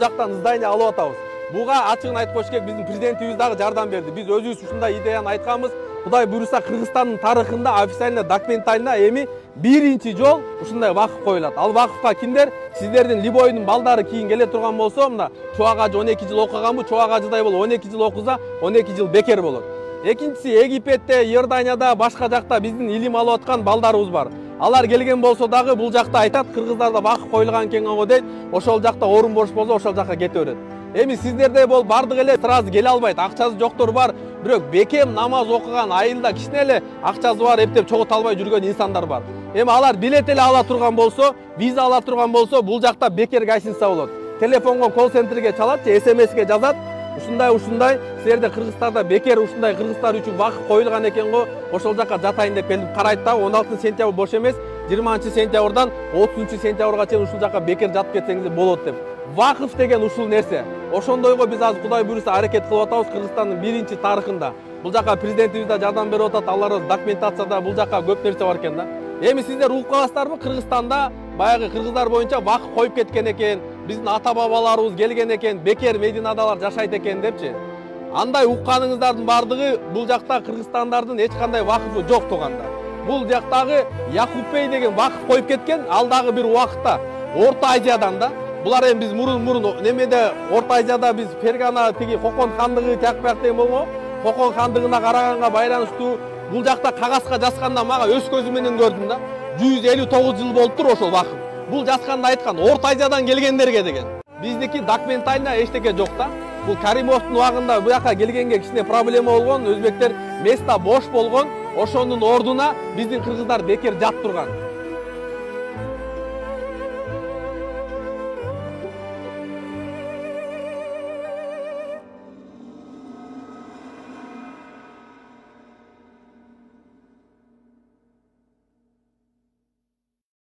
жактан здание алып атабыз. Буга ачыгын айтып коюш керек, биздин президентибиз дагы жардам берди. Биз өзүбүз ушундай идеяны айтканбыз. Кудай буйруса Кыргызстандын тарыхында официально документально эми биринчи жол ушундай вакыф коюлат. Ал вакыфка кимдер? Сиздердин Либойдун балдары кийин келе турган болсо, мына Чубак ажы 12 жыл окуганбы, Чубак ажыдай болуп 12 жыл окуза, 12 жыл бекер болот. Экинчиси, Египетте, Иорданияда, башка жакта биздин илим алып аткан балдарыбыз бар. Алар келген болсо дагы бул жакта айтат, кыргыздарда вакыф коюлган экен го дейт. Ошол жакта орун бош болсо ошол жакка кете берет. Эми сиздерде бол бардык эле сразу келе албайт. Акчасы жоктор бар, бирок бекем намаз окуган, айылда кичине эле акчасы бар, эптеп чогулта албай жүргөн инсандар бар. Эми алар билет эле ала турган болсо, виза ала турган болсо, бул жакта бекер гостиница болот. Телефонго колл-центрге чалат же СМСке жазат. Ушундай силерде Кыргызстанда бекер ушундай кыргыздар үчүн вакыф коюлган экен го, ошол жакка жатайын деп келип карайт да, 16 сентябрь бош эмес, 20 сентябрдан 30 сентябрга чейин ушул жакка бекер жатып кетсеңиз болот деп. Вакыф деген ушул нерсе. Ошондойго биз азыр Кудай буйруса аракет кылып атабыз Кыргызстандын биринчи тарыхында. Бул жакка президентибиз да жардам берип атат, алар документацияда бул жакка көп нерсе бар экен да. Эми сиздер угуп каласыздарбы, Кыргызстанда баягы кыргыздар боюнча вакыф коюп кеткен экен, биздин ата-бабаларыбыз келген экен, бекер Мединадалар жашайт экен депчи. Андай укканыңыздардын бардыгы бул жакта кыргызстандардын эч кандай вакыфы жок туганда. Бул жактагы Якупбей деген вакыф коюп кеткен, ал дагы бир убакытта Орто Азиядан да. Булар эми биз мурун немеде Орто Азияда биз Фергана тиги Хокон хандыгы тиякпак деген болгон. Хокон хандыгына караганга байланыштуу бул жакта кагазга жазганда мага өз көзүм менен көрдүм да. 159 жыл болуптур ошол вакыф. Бул жазганда айткан Орто Азиядан келгендерге деген. Биздики документально эчтеке жок да. Бул Каримовдун убагында бу жака келгенге кичине проблема болгон, өзбектер места бош болгон, ошонун ордуна биздин кыргыздар бекер жат турган.